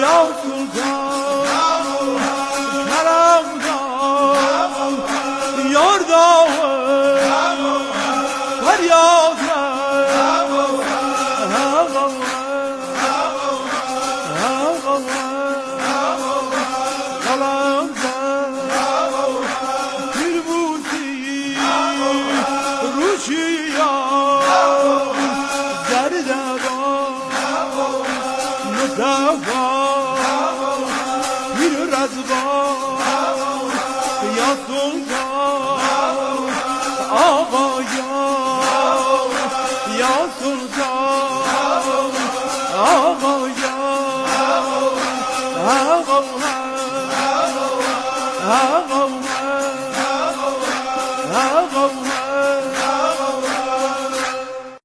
یا سلطان کرم دار یار دار فریاد قلم پیر بودی روشی درد پیر رزبان یا سلطان آقا یا سلطان آقا آقا